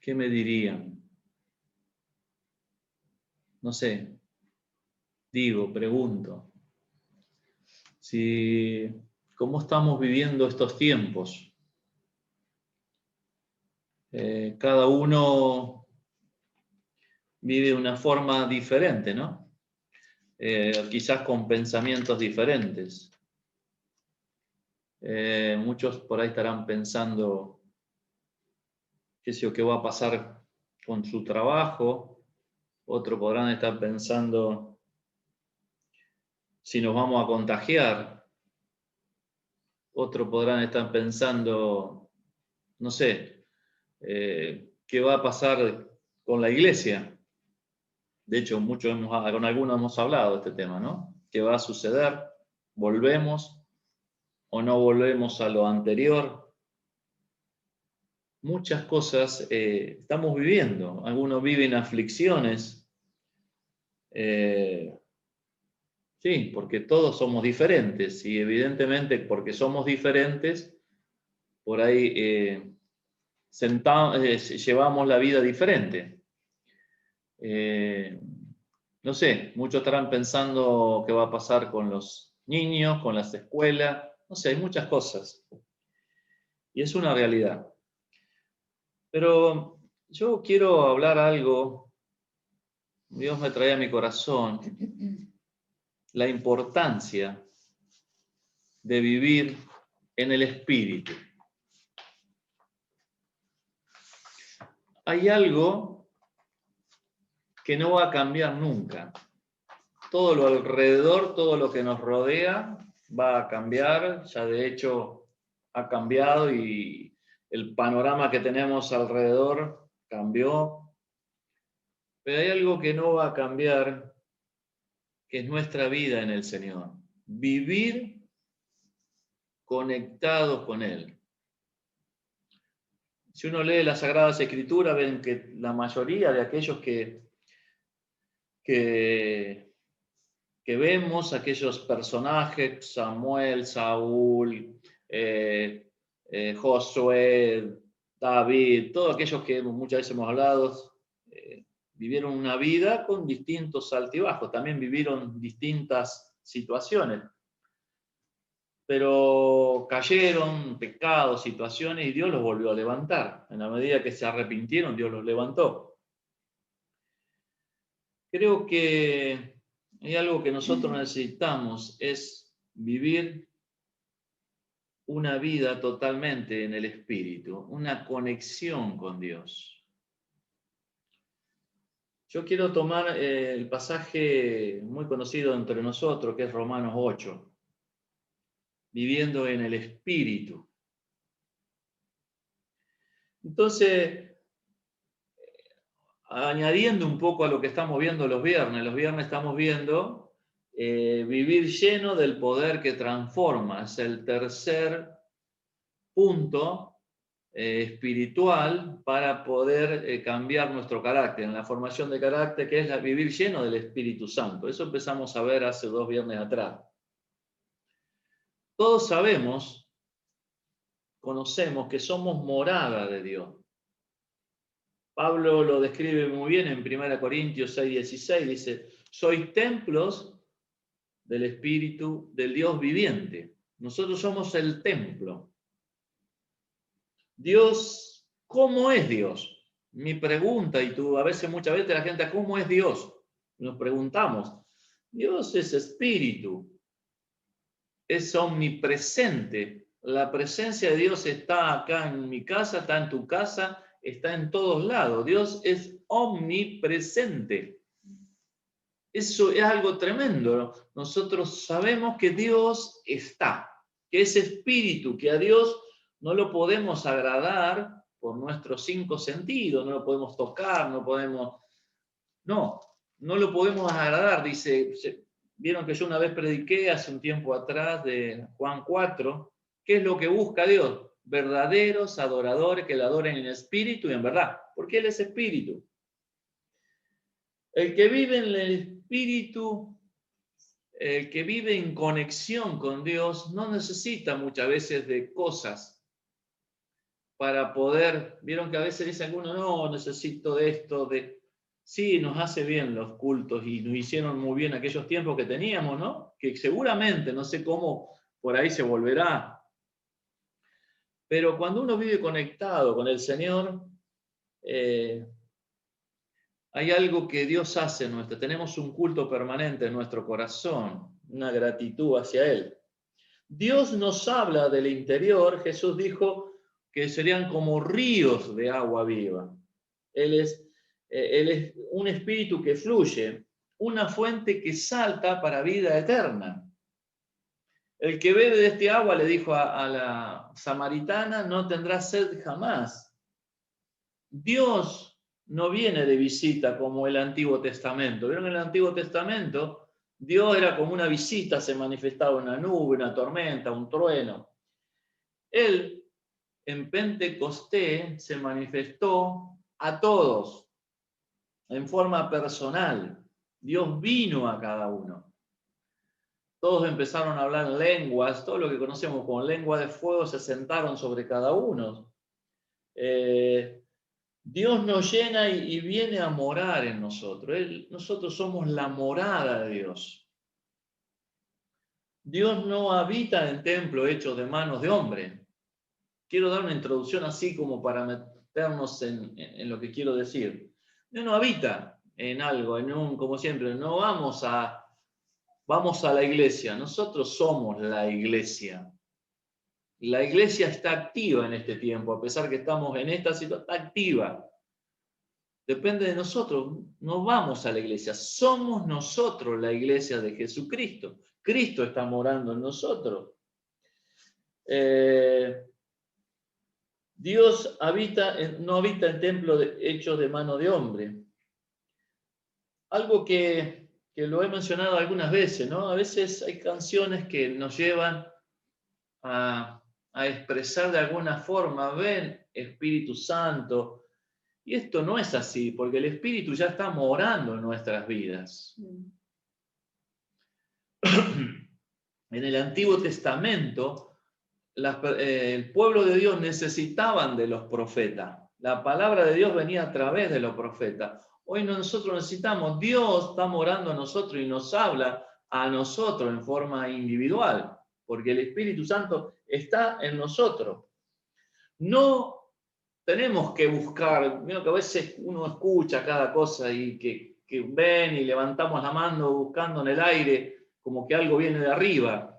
¿Qué me dirían? No sé, pregunto. ¿Cómo estamos viviendo estos tiempos? Cada uno vive de una forma diferente, ¿no? Quizás con pensamientos diferentes. Muchos por ahí estarán pensando qué va a pasar con su trabajo. Otros podrán estar pensando si nos vamos a contagiar. Otros podrán estar pensando, no sé, qué va a pasar con la iglesia. De hecho, con algunos hemos hablado de este tema, ¿no? ¿Qué va a suceder? ¿Volvemos o no volvemos a lo anterior? Muchas cosas estamos viviendo. Algunos viven aflicciones. Sí, porque todos somos diferentes y evidentemente porque somos diferentes, por ahí llevamos la vida diferente. No sé, muchos estarán pensando qué va a pasar con los niños, con las escuelas, no sé, hay muchas cosas. Y es una realidad. Pero yo quiero hablar algo, Dios me trae a mi corazón, la importancia de vivir en el Espíritu. Hay algo que no va a cambiar nunca. Todo lo alrededor, todo lo que nos rodea va a cambiar, ya de hecho ha cambiado y el panorama que tenemos alrededor cambió. Pero hay algo que no va a cambiar, que es nuestra vida en el Señor. Vivir conectados con Él. Si uno lee las Sagradas Escrituras, ven que la mayoría de aquellos que vemos, aquellos personajes, Samuel, Saúl, Josué, David, todos aquellos que muchas veces hemos hablado, vivieron una vida con distintos altibajos, también vivieron distintas situaciones, pero cayeron pecados, situaciones, y Dios los volvió a levantar. En la medida que se arrepintieron, Dios los levantó. Creo que hay algo que nosotros necesitamos, es vivir una vida totalmente en el Espíritu, una conexión con Dios. Yo quiero tomar el pasaje muy conocido entre nosotros, que es Romanos 8, viviendo en el Espíritu. Entonces, añadiendo un poco a lo que estamos viendo los viernes estamos viendo vivir lleno del poder que transforma. Es el tercer punto espiritual para poder cambiar nuestro carácter, en la formación de carácter, que es vivir lleno del Espíritu Santo. Eso empezamos a ver hace 2 viernes atrás. Todos sabemos, conocemos que somos morada de Dios. Pablo lo describe muy bien en 1 Corintios 6:16, dice, sois templos del Espíritu, del Dios viviente. Nosotros somos el templo. Dios, ¿cómo es Dios? Mi pregunta, y tú, muchas veces la gente, ¿cómo es Dios? Nos preguntamos. Dios es espíritu, es omnipresente. La presencia de Dios está acá en mi casa, está en tu casa, está en todos lados. Dios es omnipresente. Eso es algo tremendo. Nosotros sabemos que Dios está, que es espíritu, que a Dios no lo podemos agradar por nuestros 5 sentidos, no lo podemos tocar, no lo podemos agradar. Dice, vieron que yo una vez prediqué hace un tiempo atrás de Juan 4, ¿qué es lo que busca Dios? Verdaderos adoradores que le adoren en espíritu y en verdad, porque Él es espíritu. El que vive en el espíritu, el que vive en conexión con Dios, no necesita muchas veces de cosas. para poder, vieron que a veces dicen algunos, no, necesito de esto, de... Sí, nos hace bien los cultos y nos hicieron muy bien aquellos tiempos que teníamos, ¿no? Que seguramente, no sé cómo, por ahí se volverá. Pero cuando uno vive conectado con el Señor, hay algo que Dios hace en nuestro, tenemos un culto permanente en nuestro corazón, una gratitud hacia Él. Dios nos habla del interior, Jesús dijo que serían como ríos de agua viva. Él es un espíritu que fluye, una fuente que salta para vida eterna. El que bebe de este agua, le dijo a la samaritana, no tendrá sed jamás. Dios no viene de visita como el Antiguo Testamento. ¿Vieron en el Antiguo Testamento? Dios era como una visita, se manifestaba una nube, una tormenta, un trueno. Él en Pentecostés se manifestó a todos en forma personal. Dios vino a cada uno. Todos empezaron a hablar lenguas, todo lo que conocemos como lengua de fuego se sentaron sobre cada uno. Dios nos llena y viene a morar en nosotros. Nosotros somos la morada de Dios. Dios no habita en templo hecho de manos de hombre. Quiero dar una introducción así como para meternos en lo que quiero decir. Dios no habita en algo, como siempre, no vamos a la iglesia. Nosotros somos la iglesia. La iglesia está activa en este tiempo, a pesar que estamos en esta situación, está activa. Depende de nosotros, no vamos a la iglesia, somos nosotros la iglesia de Jesucristo. Cristo está morando en nosotros. Dios no habita en templos hechos de mano de hombre. Algo que lo he mencionado algunas veces, ¿no? A veces hay canciones que nos llevan a expresar de alguna forma, ven, Espíritu Santo. Y esto no es así, porque el Espíritu ya está morando en nuestras vidas. En el Antiguo Testamento, el pueblo de Dios necesitaban de los profetas. La palabra de Dios venía a través de los profetas. Hoy nosotros necesitamos, Dios está morando en nosotros y nos habla a nosotros en forma individual, porque el Espíritu Santo está en nosotros. No tenemos que buscar, mira que a veces uno escucha cada cosa y que ven y levantamos la mano buscando en el aire como que algo viene de arriba.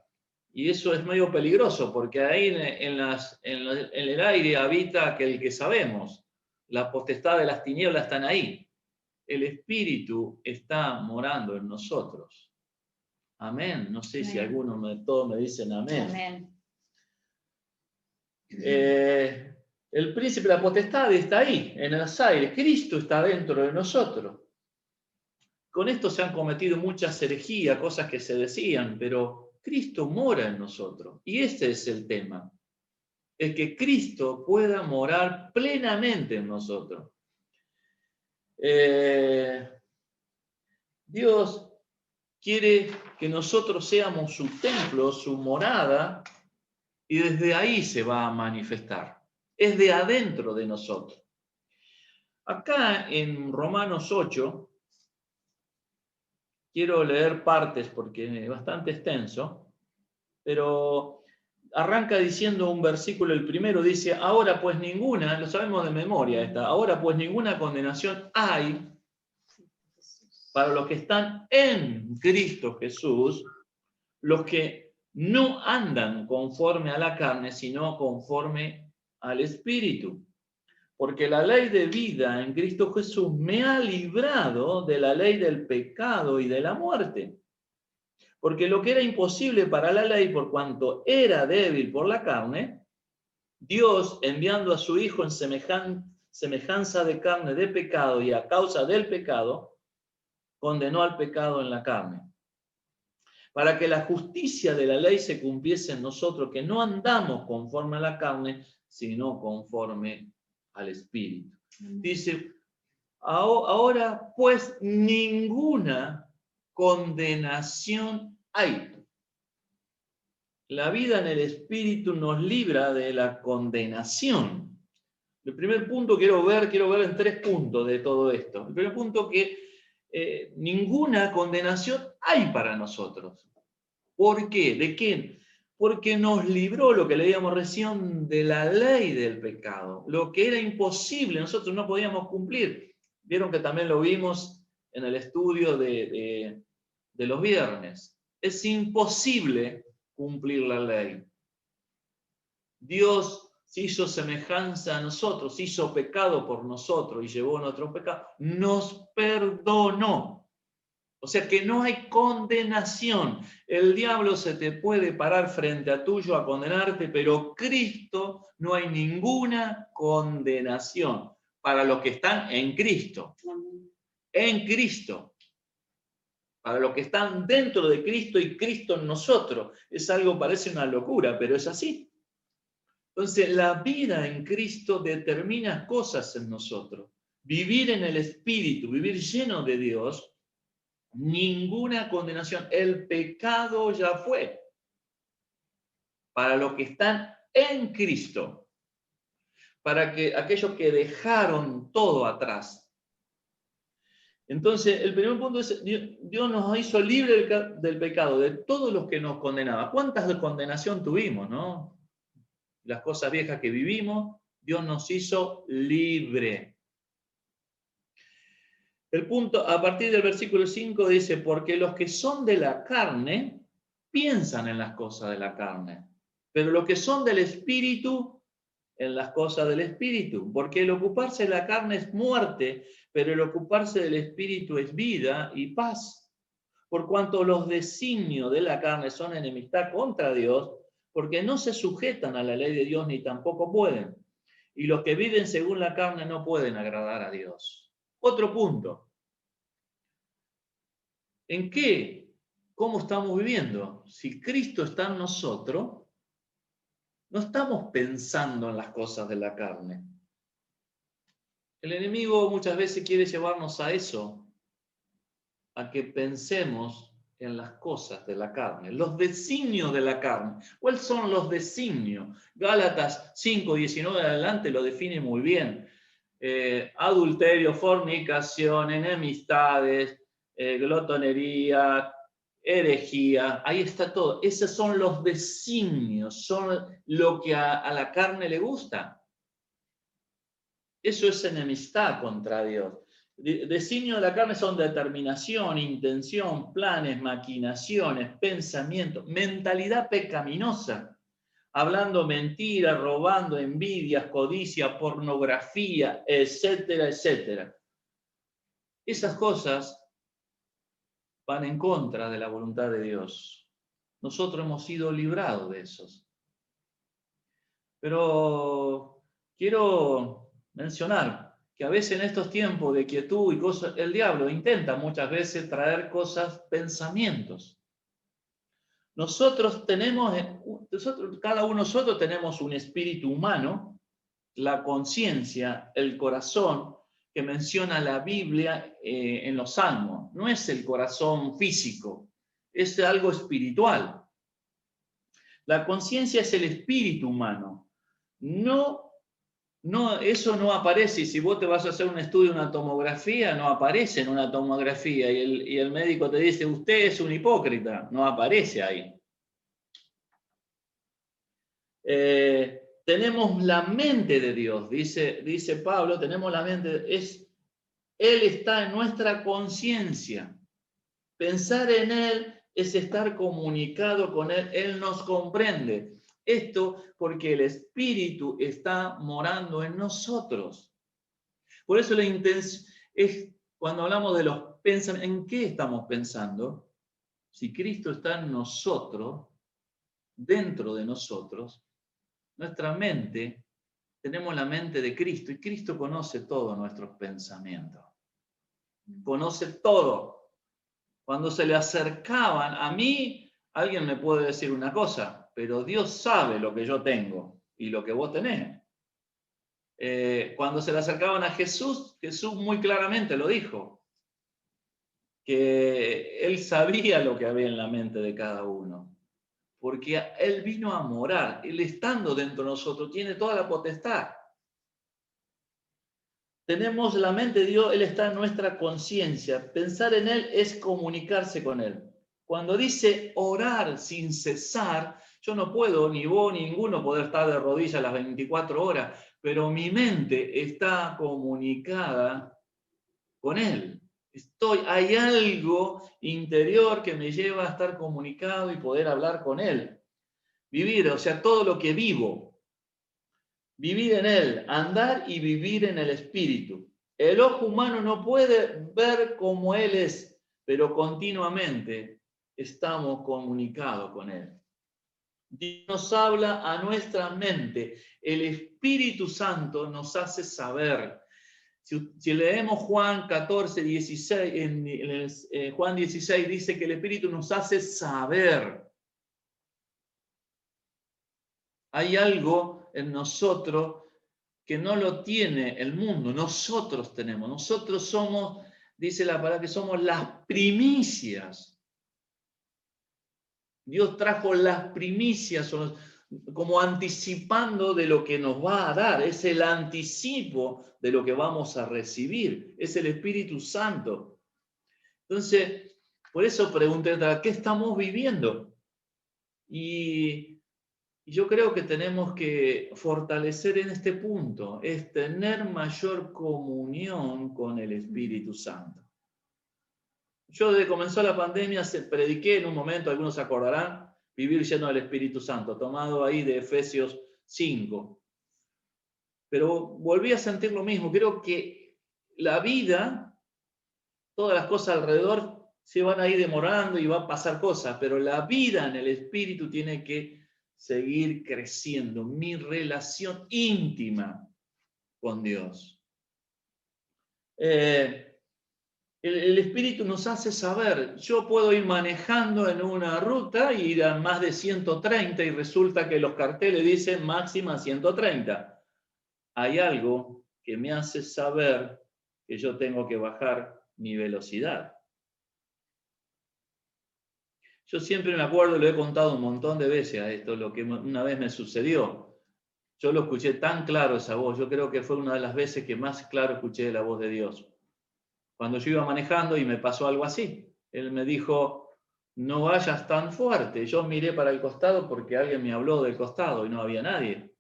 Y eso es medio peligroso porque ahí en el aire habita aquel que sabemos. La potestad de las tinieblas están ahí. El Espíritu está morando en nosotros. Amén. No sé si algunos de todos me dicen amén. Amén. El príncipe de la potestad está ahí, en los aires. Cristo está dentro de nosotros. Con esto se han cometido muchas herejías, cosas que se decían, pero Cristo mora en nosotros. Y ese es el tema. Es que Cristo pueda morar plenamente en nosotros. Dios quiere que nosotros seamos su templo, su morada, y desde ahí se va a manifestar. Es de adentro de nosotros. Acá en Romanos 8, quiero leer partes porque es bastante extenso, pero arranca diciendo un versículo, el primero dice, ahora pues ninguna, lo sabemos de memoria esta, ahora pues ninguna condenación hay para los que están en Cristo Jesús, los que no andan conforme a la carne, sino conforme al Espíritu. Porque la ley de vida en Cristo Jesús me ha librado de la ley del pecado y de la muerte. Porque lo que era imposible para la ley, por cuanto era débil por la carne, Dios, enviando a su Hijo en semejanza de carne de pecado y a causa del pecado, condenó al pecado en la carne. Para que la justicia de la ley se cumpliese en nosotros, que no andamos conforme a la carne, sino conforme al Espíritu. Dice, ahora pues ninguna condenación hay. La vida en el Espíritu nos libra de la condenación. El primer punto quiero ver en 3 puntos de todo esto. El primer punto que ninguna condenación hay para nosotros. ¿Por qué? ¿De quién? Porque nos libró, lo que leíamos recién, de la ley del pecado. Lo que era imposible, nosotros no podíamos cumplir. Vieron que también lo vimos en el estudio de los viernes. Es imposible cumplir la ley. Dios se hizo semejanza a nosotros, hizo pecado por nosotros y llevó nuestros pecados. Nos perdonó. O sea que no hay condenación. El diablo se te puede parar frente a tuyo a condenarte, pero Cristo no hay ninguna condenación para los que están en Cristo. En Cristo. Para los que están dentro de Cristo y Cristo en nosotros. Es algo, parece una locura, pero es así. Entonces, la vida en Cristo determina cosas en nosotros. Vivir en el Espíritu, vivir lleno de Dios, ninguna condenación. El pecado ya fue. Para los que están en Cristo. Para que aquellos que dejaron todo atrás. Entonces, el primer punto es, Dios nos hizo libre del pecado, de todos los que nos condenaban. ¿Cuántas de condenación tuvimos, no? Las cosas viejas que vivimos, Dios nos hizo libre. El punto, a partir del versículo 5 dice, porque los que son de la carne, piensan en las cosas de la carne, pero los que son del Espíritu, en las cosas del Espíritu, porque el ocuparse de la carne es muerte, pero el ocuparse del Espíritu es vida y paz. Por cuanto los designios de la carne son enemistad contra Dios, porque no se sujetan a la ley de Dios ni tampoco pueden. Y los que viven según la carne no pueden agradar a Dios. Otro punto. ¿En qué? ¿Cómo estamos viviendo? Si Cristo está en nosotros, no estamos pensando en las cosas de la carne. El enemigo muchas veces quiere llevarnos a eso, a que pensemos en las cosas de la carne, los designios de la carne. ¿Cuáles son los designios? Gálatas 5:19 adelante lo define muy bien. Adulterio, fornicación, enemistades, glotonería, herejía, ahí está todo. Esos son los designios, son lo que a la carne le gusta. Eso es enemistad contra Dios. Designios de la carne son determinación, intención, planes, maquinaciones, pensamientos, mentalidad pecaminosa, hablando mentiras, robando, envidias, codicia, pornografía, etcétera, etcétera. Esas cosas van en contra de la voluntad de Dios. Nosotros hemos sido librados de esos. Pero quiero mencionar que a veces en estos tiempos de quietud y cosas, el diablo intenta muchas veces traer cosas, pensamientos. Cada uno de nosotros tenemos un espíritu humano, la conciencia, el corazón, que menciona la Biblia en los Salmos. No es el corazón físico, es algo espiritual. La conciencia es el espíritu humano. No, eso no aparece. Y si vos te vas a hacer un estudio, una tomografía, no aparece en una tomografía. Y el médico te dice, usted es un hipócrita. No aparece ahí. Tenemos la mente de Dios, dice Pablo, tenemos la mente, Él está en nuestra conciencia. Pensar en Él es estar comunicado con Él, Él nos comprende. Esto porque el Espíritu está morando en nosotros. Por eso la intención es, cuando hablamos de los pensamientos, ¿en qué estamos pensando? Si Cristo está en nosotros, dentro de nosotros, nuestra mente, tenemos la mente de Cristo y Cristo conoce todos nuestros pensamientos. Conoce todo. Cuando se le acercaban a mí, alguien me puede decir una cosa, pero Dios sabe lo que yo tengo y lo que vos tenés. Cuando se le acercaban a Jesús, Jesús muy claramente lo dijo, que Él sabía lo que había en la mente de cada uno. Porque Él vino a morar, Él estando dentro de nosotros, tiene toda la potestad. tenemos la mente de Dios, Él está en nuestra conciencia. Pensar en Él es comunicarse con Él. Cuando dice orar sin cesar, yo no puedo, ni vos, ni ninguno, poder estar de rodillas las 24 horas, pero mi mente está comunicada con Él. Hay algo interior que me lleva a estar comunicado y poder hablar con Él. Vivir, o sea, todo lo que vivo, vivir en Él, andar y vivir en el Espíritu. El ojo humano no puede ver como Él es, pero continuamente estamos comunicados con Él. Dios nos habla a nuestra mente. El Espíritu Santo nos hace saber. Si leemos Juan 14, 16, Juan 16 dice que el Espíritu nos hace saber. Hay algo en nosotros que no lo tiene el mundo, nosotros tenemos. Nosotros somos, dice la palabra, que somos las primicias. Dios trajo las primicias como anticipando de lo que nos va a dar. Es el anticipo de lo que vamos a recibir. Es el Espíritu Santo. Entonces, por eso pregunté, ¿qué estamos viviendo? Y yo creo que tenemos que fortalecer en este punto, es tener mayor comunión con el Espíritu Santo. Yo desde que comenzó la pandemia prediqué en un momento, algunos se acordarán, vivir lleno del Espíritu Santo, tomado ahí de Efesios 5. Pero volví a sentir lo mismo, creo que la vida, todas las cosas alrededor se van a ir demorando y va a pasar cosas, pero la vida en el Espíritu tiene que seguir creciendo, mi relación íntima con Dios. El Espíritu nos hace saber, yo puedo ir manejando en una ruta y ir a más de 130 y resulta que los carteles dicen máxima 130. Hay algo que me hace saber que yo tengo que bajar mi velocidad. Yo siempre me acuerdo, lo he contado un montón de veces a esto, lo que una vez me sucedió. Yo lo escuché tan claro esa voz, yo creo que fue una de las veces que más claro escuché la voz de Dios. Cuando yo iba manejando y me pasó algo así, Él me dijo, no vayas tan fuerte. Yo miré para el costado porque alguien me habló del costado y no había nadie.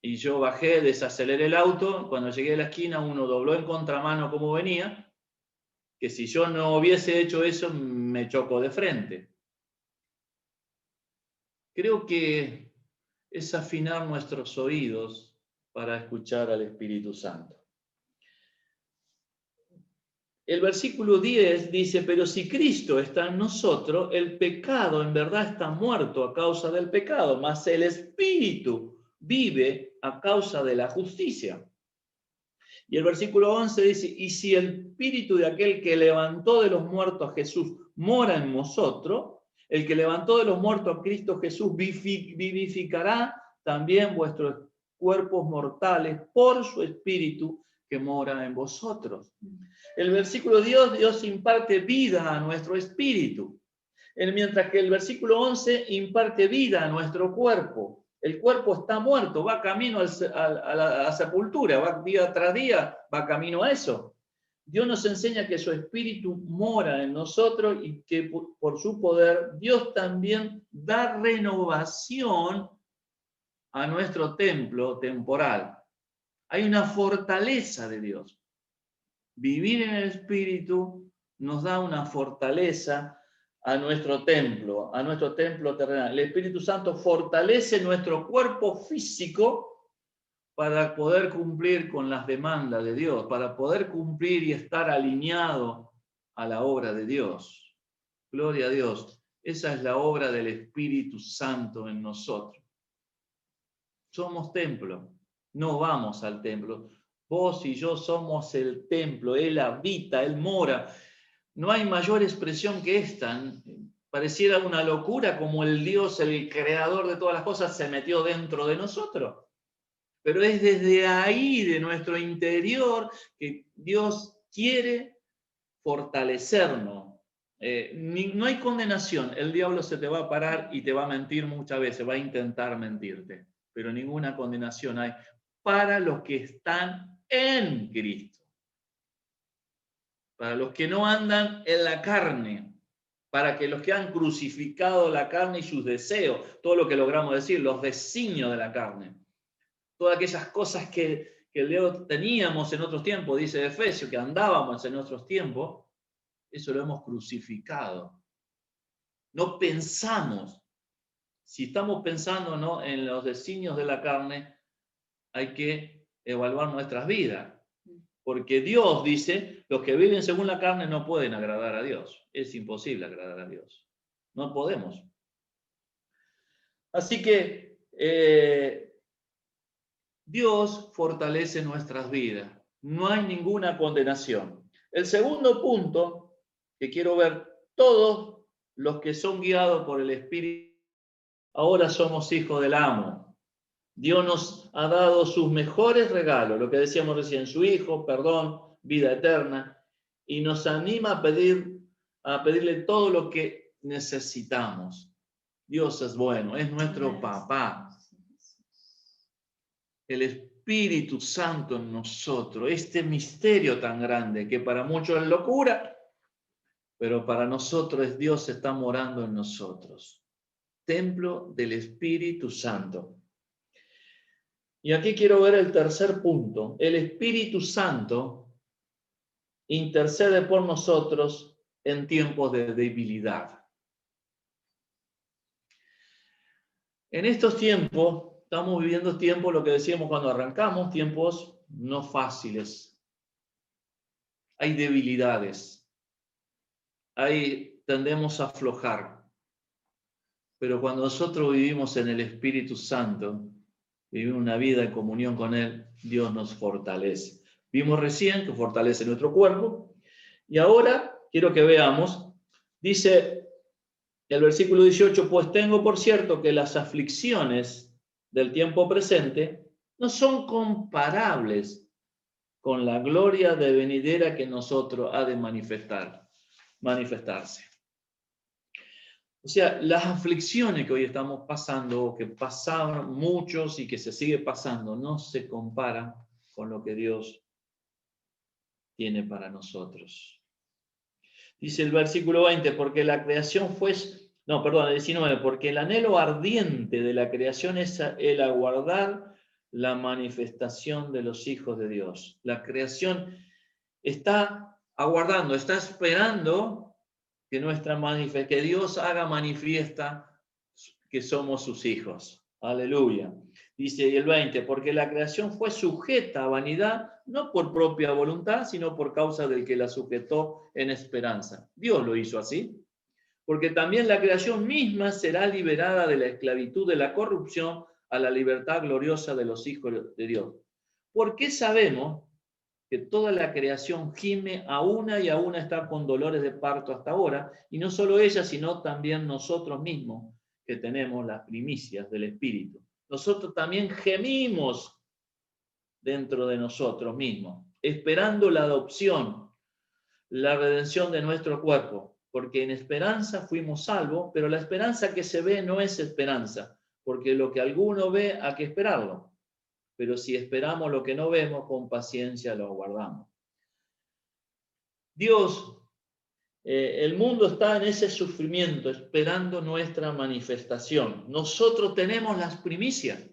Y yo bajé, desaceleré el auto, cuando llegué a la esquina uno dobló en contramano como venía, que si yo no hubiese hecho eso me chocó de frente. Creo que es afinar nuestros oídos para escuchar al Espíritu Santo. El versículo 10 dice, pero si Cristo está en nosotros, el pecado en verdad está muerto a causa del pecado, mas el Espíritu vive a causa de la justicia. Y el versículo 11 dice, y si el Espíritu de aquel que levantó de los muertos a Jesús mora en vosotros, el que levantó de los muertos a Cristo Jesús vivificará también vuestros cuerpos mortales por su Espíritu que mora en vosotros. El versículo 10, Dios imparte vida a nuestro espíritu, mientras que el versículo 11 imparte vida a nuestro cuerpo. El cuerpo está muerto, va camino a la sepultura, va día tras día, va camino a eso. Dios nos enseña que su espíritu mora en nosotros y que por su poder Dios también da renovación a nuestro templo temporal. Hay una fortaleza de Dios. Vivir en el Espíritu nos da una fortaleza a nuestro templo terrenal. El Espíritu Santo fortalece nuestro cuerpo físico para poder cumplir con las demandas de Dios, para poder cumplir y estar alineado a la obra de Dios. Gloria a Dios. Esa es la obra del Espíritu Santo en nosotros. Somos templo, no vamos al templo. Vos y yo somos el templo, Él habita, Él mora. No hay mayor expresión que esta. Pareciera una locura como el Dios, el creador de todas las cosas, se metió dentro de nosotros. Pero es desde ahí, de nuestro interior, que Dios quiere fortalecernos. No hay condenación. El diablo se te va a parar y te va a mentir muchas veces, va a intentar mentirte. Pero ninguna condenación hay para los que están en Cristo. Para los que no andan en la carne, para que los que han crucificado la carne y sus deseos, todo lo que logramos decir, los designios de la carne, todas aquellas cosas que teníamos en otros tiempos, dice Efesios, que andábamos en otros tiempos, eso lo hemos crucificado. No pensamos. Si estamos pensando, ¿no?, en los designios de la carne, hay que evaluar nuestras vidas. Porque Dios dice, los que viven según la carne no pueden agradar a Dios. Es imposible agradar a Dios. No podemos. Así que Dios fortalece nuestras vidas. No hay ninguna condenación. El segundo punto que quiero ver, todos los que son guiados por el Espíritu, ahora somos hijos del amo. Dios nos ha dado sus mejores regalos, lo que decíamos recién, su Hijo, perdón, vida eterna, y nos anima a pedirle todo lo que necesitamos. Dios es bueno, es nuestro papá. El Espíritu Santo en nosotros, este misterio tan grande que para muchos es locura, pero para nosotros es Dios está morando en nosotros. Templo del Espíritu Santo. Y aquí quiero ver el tercer punto. El Espíritu Santo intercede por nosotros en tiempos de debilidad. En estos tiempos, estamos viviendo tiempos, lo que decíamos cuando arrancamos, tiempos no fáciles. Hay debilidades. Tendemos a aflojar. Pero cuando nosotros vivimos en el Espíritu Santo, vivimos una vida de comunión con Él, Dios nos fortalece. Vimos recién que fortalece nuestro cuerpo. Y ahora quiero que veamos, dice el versículo 18, pues tengo por cierto que las aflicciones del tiempo presente no son comparables con la gloria de venidera que nosotros ha de manifestarse. O sea, las aflicciones que hoy estamos pasando, que pasaron muchos y que se sigue pasando, no se comparan con lo que Dios tiene para nosotros. Dice el versículo 20, porque la creación fue, el 19, porque el anhelo ardiente de la creación es el aguardar la manifestación de los hijos de Dios. La creación está aguardando, está esperando que Dios haga manifiesta que somos sus hijos. Aleluya. Dice el 20, porque la creación fue sujeta a vanidad, no por propia voluntad, sino por causa del que la sujetó en esperanza. Dios lo hizo así, porque también la creación misma será liberada de la esclavitud de la corrupción a la libertad gloriosa de los hijos de Dios. Porque sabemos que toda la creación gime a una está con dolores de parto hasta ahora, y no solo ella, sino también nosotros mismos, que tenemos las primicias del Espíritu. Nosotros también gemimos dentro de nosotros mismos, esperando la adopción, la redención de nuestro cuerpo, porque en esperanza fuimos salvos, pero la esperanza que se ve no es esperanza, porque lo que alguno ve hay que esperarlo. Pero si esperamos lo que no vemos, con paciencia lo guardamos. Dios, el mundo está en ese sufrimiento, esperando nuestra manifestación. Nosotros tenemos las primicias.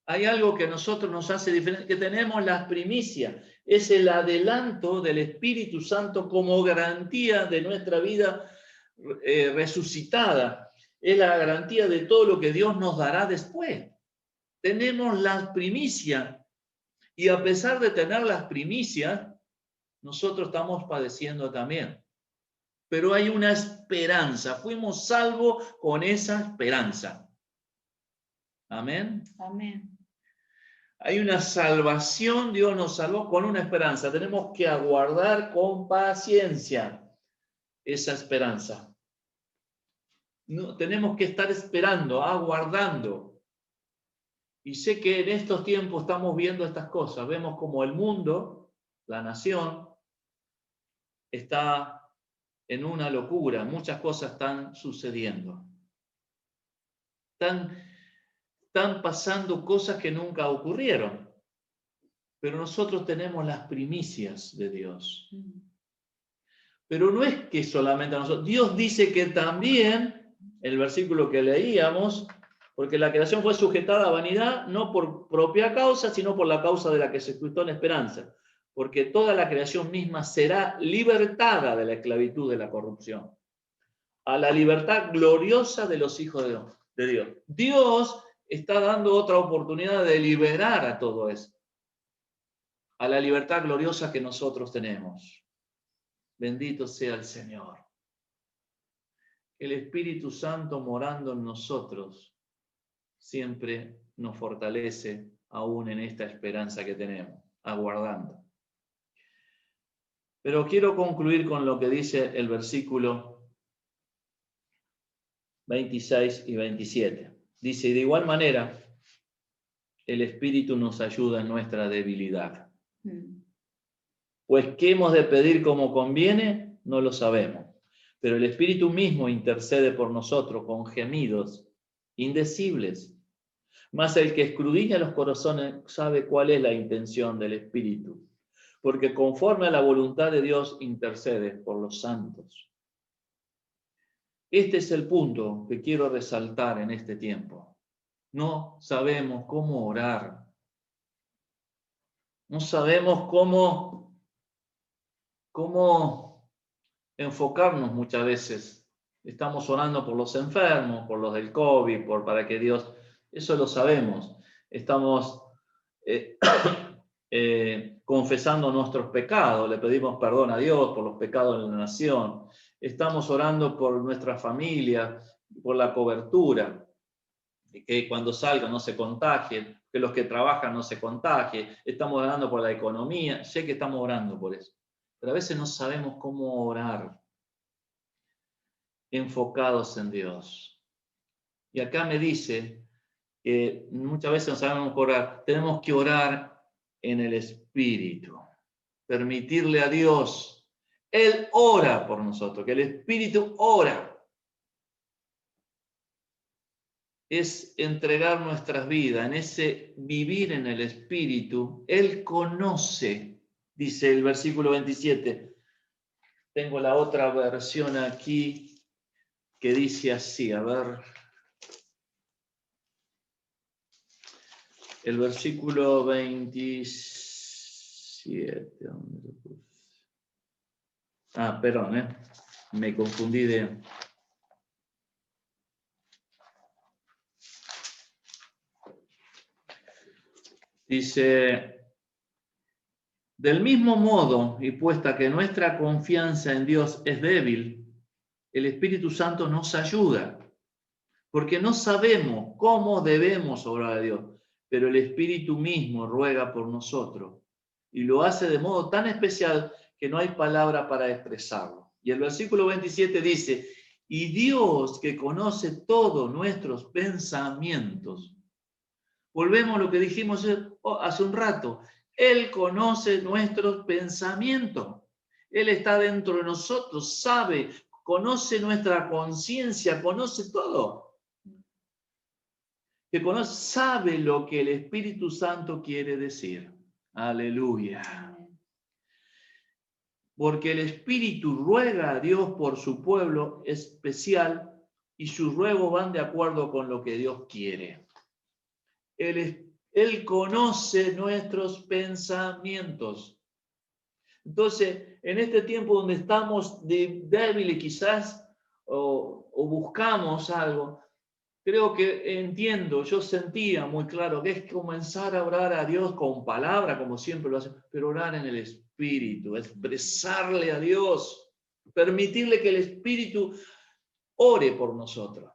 Hay algo que a nosotros nos hace diferente, que tenemos las primicias. Es el adelanto del Espíritu Santo como garantía de nuestra vida resucitada. Es la garantía de todo lo que Dios nos dará después. Tenemos las primicias, y a pesar de tener las primicias, nosotros estamos padeciendo también. Pero hay una esperanza, fuimos salvos con esa esperanza. Amén. Amén. Hay una salvación, Dios nos salvó con una esperanza. Tenemos que aguardar con paciencia esa esperanza. No, tenemos que estar esperando, aguardando. Y sé que en estos tiempos estamos viendo estas cosas. Vemos como el mundo, la nación, está en una locura. Muchas cosas están sucediendo. Están pasando cosas que nunca ocurrieron. pero nosotros tenemos las primicias de Dios. Pero no es que solamente a nosotros. Dios dice que también, el versículo que leíamos, porque la creación fue sujetada a vanidad, no por propia causa, sino por la causa de la que se suscitó en esperanza. Porque toda la creación misma será libertada de la esclavitud de la corrupción, a la libertad gloriosa de los hijos de Dios. Dios está dando otra oportunidad de liberar a todo eso, a la libertad gloriosa que nosotros tenemos. Bendito sea el Señor. El Espíritu Santo morando en nosotros siempre nos fortalece aún en esta esperanza que tenemos, aguardando. Pero quiero concluir con lo que dice el versículo 26 y 27. Dice, y de igual manera, el Espíritu nos ayuda en nuestra debilidad. Pues qué hemos de pedir como conviene, no lo sabemos. Pero el Espíritu mismo intercede por nosotros con gemidos indecibles. Mas el que escudriña los corazones sabe cuál es la intención del Espíritu, porque conforme a la voluntad de Dios intercede por los santos. Este es el punto que quiero resaltar en este tiempo. No sabemos cómo orar. No sabemos cómo enfocarnos muchas veces. Estamos orando por los enfermos, por los del COVID, para que Dios... Eso lo sabemos. Estamos confesando nuestros pecados, le pedimos perdón a Dios por los pecados de la nación. Estamos orando por nuestra familia, por la cobertura, que cuando salgan no se contagien, que los que trabajan no se contagien. Estamos orando por la economía. Sé que estamos orando por eso, pero a veces no sabemos cómo orar enfocados en Dios. Y acá me dice que muchas veces no sabemos orar. Tenemos que orar en el Espíritu, permitirle a Dios. Él ora por nosotros, que el Espíritu ora. Es entregar nuestras vidas, en ese vivir en el Espíritu. Él conoce, dice el versículo 27. Tengo la otra versión aquí que dice así, a ver. El versículo 27. ¿Dónde lo puse? Perdón, me confundí de... Dice, del mismo modo, y puesta que nuestra confianza en Dios es débil, el Espíritu Santo nos ayuda, porque no sabemos cómo debemos orar a Dios, pero el Espíritu mismo ruega por nosotros, y lo hace de modo tan especial que no hay palabra para expresarlo. Y el versículo 27 dice, y Dios que conoce todos nuestros pensamientos. Volvemos a lo que dijimos hace un rato. Él conoce nuestros pensamientos. Él está dentro de nosotros, sabe, conoce nuestra conciencia, conoce todo. Que conoce, sabe lo que el Espíritu Santo quiere decir. Aleluya. Porque el Espíritu ruega a Dios por su pueblo especial y sus ruegos van de acuerdo con lo que Dios quiere. Él conoce nuestros pensamientos. Entonces, en este tiempo donde estamos débiles quizás o buscamos algo, creo que entiendo, yo sentía muy claro que es comenzar a orar a Dios con palabra, como siempre lo hace, pero orar en el Espíritu, expresarle a Dios, permitirle que el Espíritu ore por nosotros.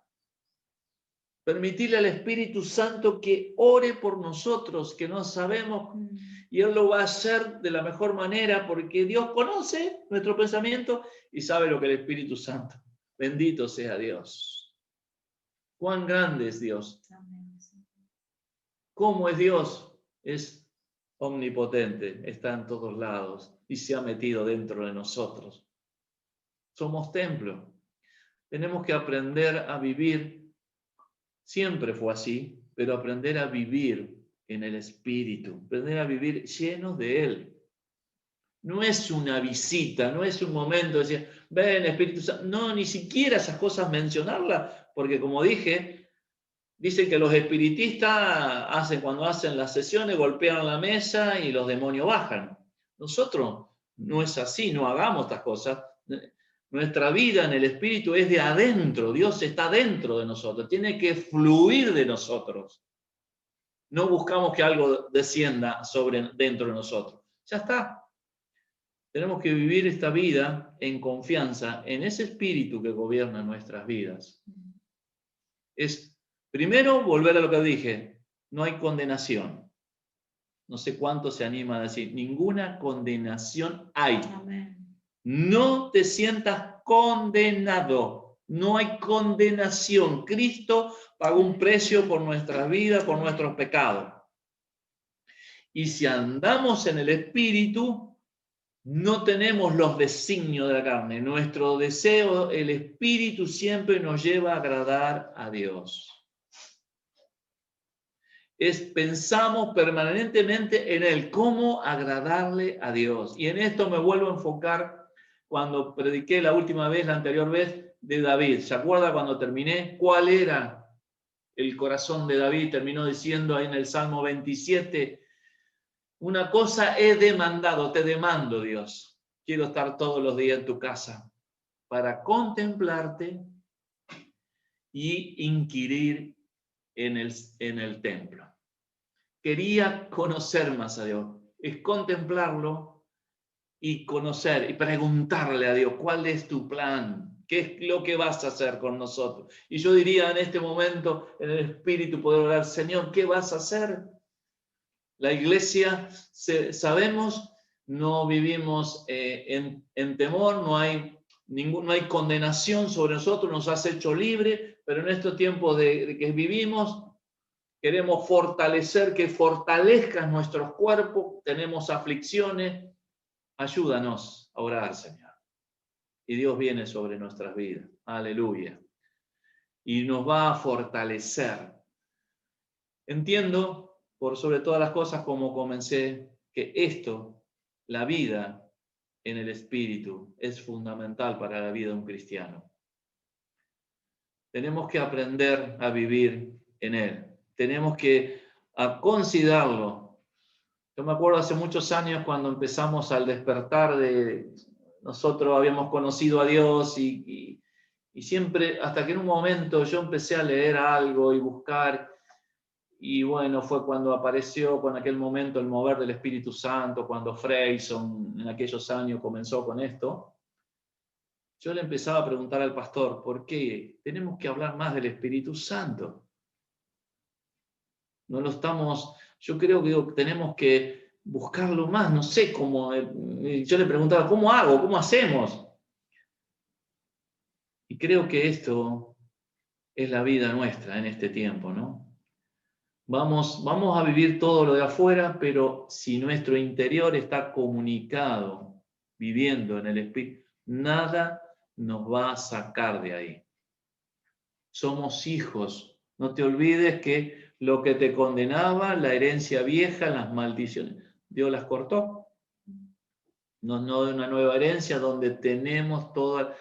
Permitirle al Espíritu Santo que ore por nosotros, que no sabemos, y Él lo va a hacer de la mejor manera porque Dios conoce nuestro pensamiento y sabe lo que el Espíritu Santo. Bendito sea Dios. Cuán grande es Dios. ¿Cómo es Dios? Es omnipotente, está en todos lados y se ha metido dentro de nosotros. Somos templo. Tenemos que aprender a vivir. Siempre fue así, pero aprender a vivir en el Espíritu, aprender a vivir llenos de Él. No es una visita, no es un momento de decir, ven Espíritu Santo. No, ni siquiera esas cosas mencionarlas, porque como dije, dicen que los espiritistas cuando hacen las sesiones, golpean la mesa y los demonios bajan. Nosotros no es así, no hagamos estas cosas. Nuestra vida en el Espíritu es de adentro, Dios está dentro de nosotros, tiene que fluir de nosotros. No buscamos que algo descienda dentro de nosotros. Ya está. Tenemos que vivir esta vida en confianza en ese Espíritu que gobierna nuestras vidas. Es, primero, volver a lo que dije, no hay condenación. No sé cuánto se anima a decir, ninguna condenación hay. Amén. No te sientas condenado. No hay condenación. Cristo pagó un precio por nuestra vida, por nuestros pecados. Y si andamos en el Espíritu, no tenemos los designios de la carne. Nuestro deseo, el Espíritu siempre nos lleva a agradar a Dios. Pensamos permanentemente en Él, cómo agradarle a Dios. Y en esto me vuelvo a enfocar cuando prediqué la anterior vez, de David. ¿Se acuerda cuando terminé? ¿Cuál era el corazón de David? Terminó diciendo ahí en el Salmo 27, una cosa he demandado, te demando, Dios. Quiero estar todos los días en tu casa para contemplarte y inquirir en el templo. Quería conocer más a Dios, es contemplarlo y conocer y preguntarle a Dios, ¿cuál es tu plan? ¿Qué es lo que vas a hacer con nosotros? Y yo diría en este momento, en el Espíritu, poder orar, Señor, ¿qué vas a hacer? La iglesia, sabemos, no vivimos en temor, no hay condenación sobre nosotros, nos has hecho libre, pero en estos tiempos de que vivimos, queremos que fortalezcas nuestros cuerpos, tenemos aflicciones, ayúdanos a orar, Señor. Y Dios viene sobre nuestras vidas, aleluya. Y nos va a fortalecer. Entiendo, por sobre todas las cosas, como comencé, que la vida en el Espíritu, es fundamental para la vida de un cristiano. Tenemos que aprender a vivir en Él. Tenemos que considerarlo. Yo me acuerdo hace muchos años cuando empezamos al despertar nosotros habíamos conocido a Dios y siempre, hasta que en un momento yo empecé a leer algo y buscar. Y bueno, fue cuando apareció con aquel momento el mover del Espíritu Santo, cuando Freyson en aquellos años comenzó con esto. Yo le empezaba a preguntar al pastor, ¿por qué tenemos que hablar más del Espíritu Santo? No lo estamos, yo creo que tenemos que buscarlo más, no sé cómo. Yo le preguntaba, ¿cómo hago? ¿Cómo hacemos? Y creo que esto es la vida nuestra en este tiempo, ¿no? Vamos a vivir todo lo de afuera, pero si nuestro interior está comunicado, viviendo en el Espíritu, nada nos va a sacar de ahí. Somos hijos. No te olvides que lo que te condenaba, la herencia vieja, las maldiciones, Dios las cortó. Nos da una nueva herencia donde tenemos todas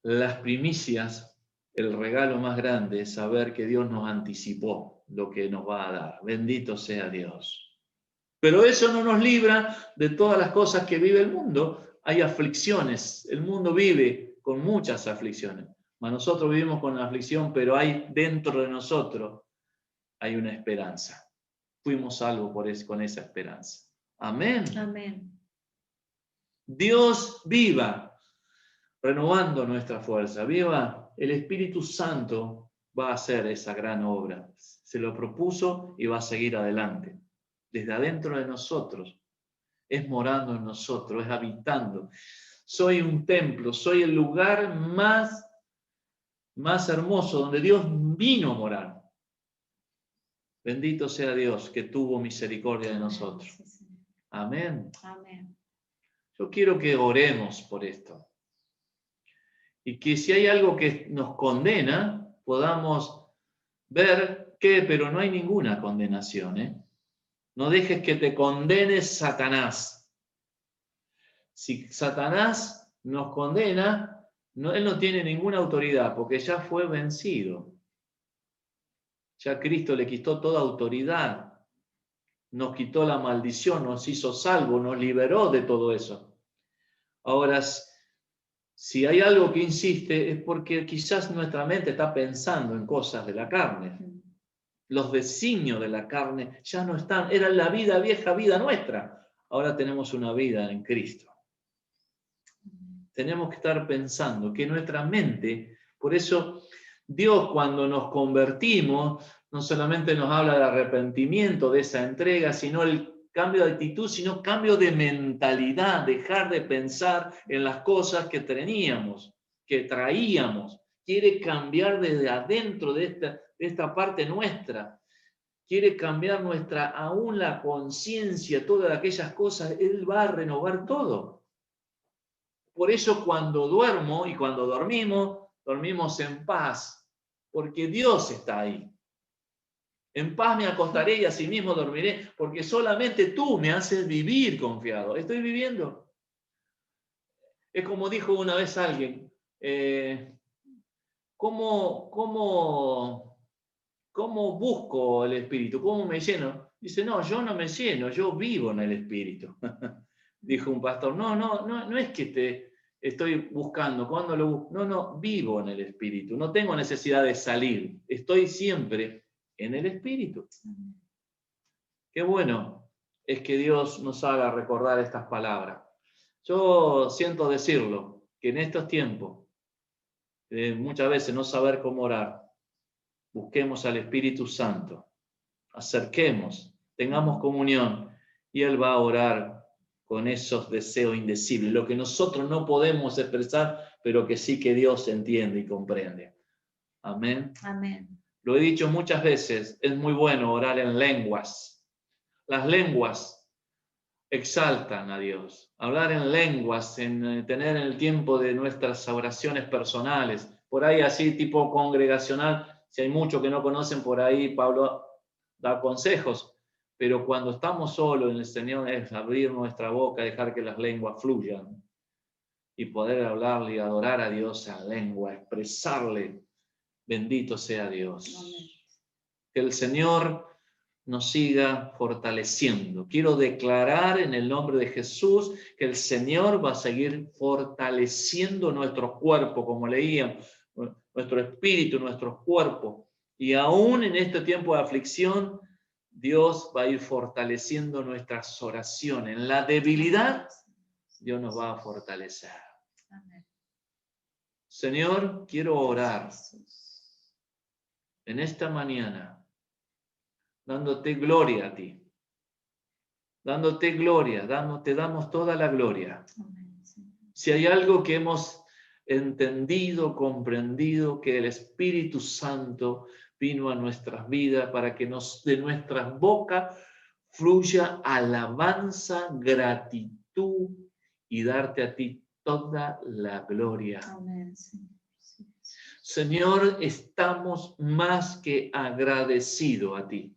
las primicias. El regalo más grande es saber que Dios nos anticipó lo que nos va a dar. Bendito sea Dios. Pero eso no nos libra de todas las cosas que vive el mundo. Hay aflicciones. El mundo vive con muchas aflicciones. Nosotros vivimos con la aflicción, pero hay dentro de nosotros hay una esperanza. Fuimos salvos con esa esperanza. Amén. Amén. Dios viva renovando nuestra fuerza. Viva, el Espíritu Santo va a hacer esa gran obra. Se lo propuso y va a seguir adelante. Desde adentro de nosotros, es morando en nosotros, es habitando. Soy un templo, soy el lugar más hermoso donde Dios vino a morar. Bendito sea Dios que tuvo misericordia de nosotros. Amén. Amén. Yo quiero que oremos por esto. Y que si hay algo que nos condena, podamos ver ¿Qué? Pero no hay ninguna condenación, ¿eh? No dejes que te condene Satanás. Si Satanás nos condena, él no tiene ninguna autoridad porque ya fue vencido. Ya Cristo le quitó toda autoridad. Nos quitó la maldición, nos hizo salvos, nos liberó de todo eso. Ahora, si hay algo que insiste es porque quizás nuestra mente está pensando en cosas de la carne. Los designios de la carne ya no están. Era la vida vieja, vida nuestra. Ahora tenemos una vida en Cristo. Tenemos que estar pensando que nuestra mente, por eso Dios cuando nos convertimos, no solamente nos habla de arrepentimiento, de esa entrega, sino el cambio de actitud, sino cambio de mentalidad, dejar de pensar en las cosas que teníamos, que traíamos. Quiere cambiar desde adentro de esta parte nuestra. Quiere cambiar aún la conciencia, todas aquellas cosas. Él va a renovar todo. Por eso cuando duermo y cuando dormimos en paz, porque Dios está ahí. En paz me acostaré y asimismo dormiré, porque solamente tú me haces vivir confiado. ¿Estoy viviendo? Es como dijo una vez alguien, ¿cómo busco el Espíritu? ¿Cómo me lleno? Dice, no, yo no me lleno, yo vivo en el Espíritu. Dijo un pastor, no es que te estoy buscando, ¿cuándo lo busco? No, vivo en el Espíritu, no tengo necesidad de salir, estoy siempre en el Espíritu. Qué bueno es que Dios nos haga recordar estas palabras. Yo siento decirlo, que en estos tiempos, muchas veces no saber cómo orar, busquemos al Espíritu Santo, acerquemos, tengamos comunión y Él va a orar con esos deseos indecibles, lo que nosotros no podemos expresar, pero que sí que Dios entiende y comprende. Amén. Amén. Lo he dicho muchas veces, es muy bueno orar en lenguas. Las lenguas exaltan a Dios. Hablar en lenguas, en tener el tiempo de nuestras oraciones personales, por ahí así tipo congregacional, si hay muchos que no conocen por ahí, Pablo da consejos. Pero cuando estamos solos en el Señor es abrir nuestra boca, dejar que las lenguas fluyan y poder hablarle y adorar a Dios en lengua, expresarle, bendito sea Dios. Amén. Que el Señor nos siga fortaleciendo. Quiero declarar en el nombre de Jesús que el Señor va a seguir fortaleciendo nuestro cuerpo, como leíamos, nuestro espíritu, nuestro cuerpo. Y aún en este tiempo de aflicción, Dios va a ir fortaleciendo nuestras oraciones. En la debilidad, Dios nos va a fortalecer. Amén. Señor, quiero orar en esta mañana, dándote gloria a ti. Dándote gloria, te damos toda la gloria. Amén. Si hay algo que hemos entendido, comprendido, que el Espíritu Santo vino a nuestras vidas para que de nuestras bocas fluya alabanza, gratitud y darte a ti toda la gloria. Amén. Señor, estamos más que agradecidos a ti,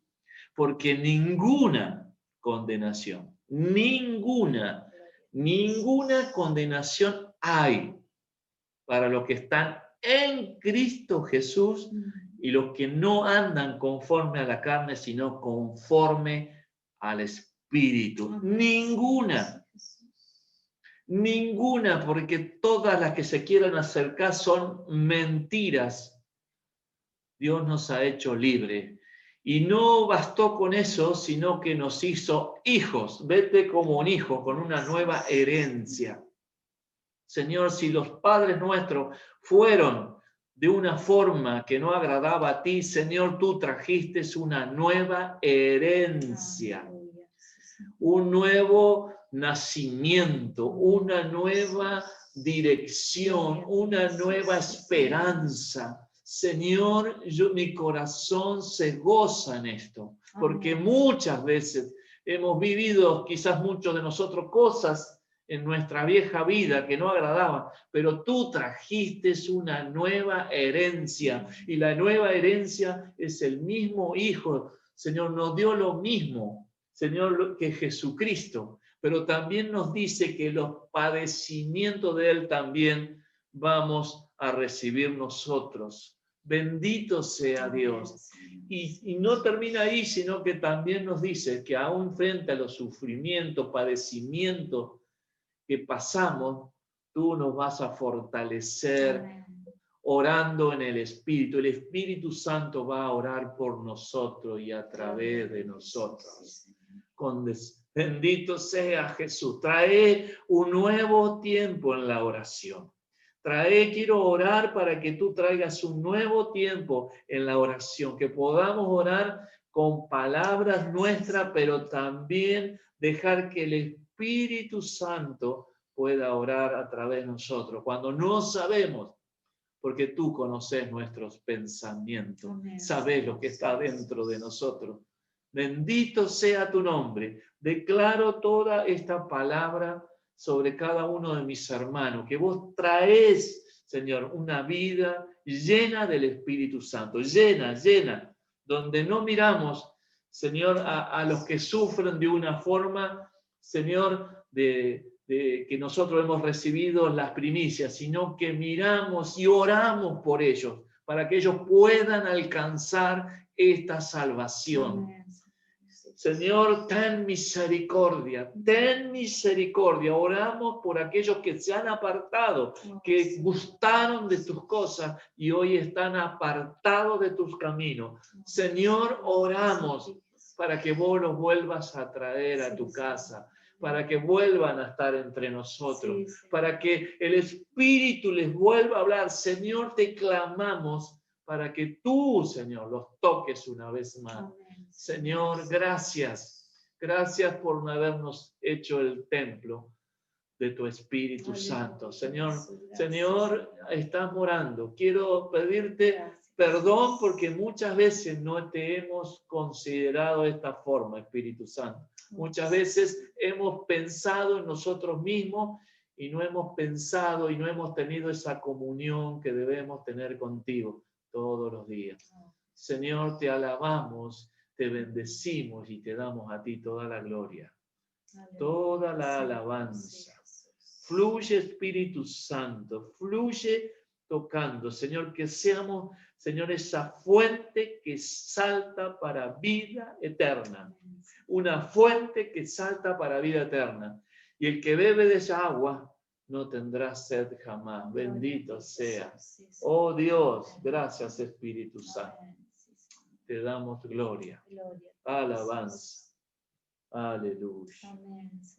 porque ninguna condenación, ninguna condenación hay para los que están en Cristo Jesús y los que no andan conforme a la carne, sino conforme al Espíritu. Ninguna, porque todas las que se quieran acercar son mentiras. Dios nos ha hecho libres. Y no bastó con eso, sino que nos hizo hijos. Vete como un hijo, con una nueva herencia. Señor, si los padres nuestros fueron de una forma que no agradaba a ti, Señor, tú trajiste una nueva herencia, un nuevo nacimiento, una nueva dirección, una nueva esperanza. Señor, mi corazón se goza en esto, porque muchas veces hemos vivido, quizás muchos de nosotros, cosas en nuestra vieja vida que no agradaba, pero tú trajiste una nueva herencia, y la nueva herencia es el mismo Hijo. Señor, nos dio lo mismo, Señor, que Jesucristo, pero también nos dice que los padecimientos de Él también vamos a recibir nosotros. Bendito sea Dios. Y no termina ahí, sino que también nos dice que aún frente a los sufrimientos, padecimientos que pasamos, tú nos vas a fortalecer orando en el Espíritu. El Espíritu Santo va a orar por nosotros y a través de nosotros. Bendito sea Jesús. Trae un nuevo tiempo en la oración. Quiero orar para que tú traigas un nuevo tiempo en la oración, que podamos orar con palabras nuestras, pero también dejar que el Espíritu Santo pueda orar a través de nosotros. Cuando no sabemos, porque tú conoces nuestros pensamientos, sabes lo que está dentro de nosotros. Bendito sea tu nombre. Declaro toda esta palabra sobre cada uno de mis hermanos, que vos traes, Señor, una vida llena del Espíritu Santo, llena, donde no miramos, Señor, a los que sufren de una forma, Señor, de que nosotros hemos recibido las primicias, sino que miramos y oramos por ellos, para que ellos puedan alcanzar esta salvación. Señor, ten misericordia, oramos por aquellos que se han apartado, que gustaron de tus cosas y hoy están apartados de tus caminos. Señor, oramos para que vos los vuelvas a traer a tu casa, para que vuelvan a estar entre nosotros, para que el Espíritu les vuelva a hablar. Señor, te clamamos para que tú, Señor, los toques una vez más. Señor, gracias. Gracias por no habernos hecho el templo de tu Espíritu Santo. Señor, estás morando. Quiero pedirte perdón porque muchas veces no te hemos considerado de esta forma, Espíritu Santo. Muchas veces hemos pensado en nosotros mismos y no hemos pensado y no hemos tenido esa comunión que debemos tener contigo todos los días. Señor, te alabamos, te bendecimos y te damos a ti toda la gloria, toda la alabanza. Fluye, Espíritu Santo, fluye tocando, Señor, que seamos, Señor, esa fuente que salta para vida eterna. Una fuente que salta para vida eterna. Y el que bebe de esa agua no tendrá sed jamás. Bendito sea. Oh Dios, gracias, Espíritu Santo. Te damos gloria. Alabanza. Aleluya.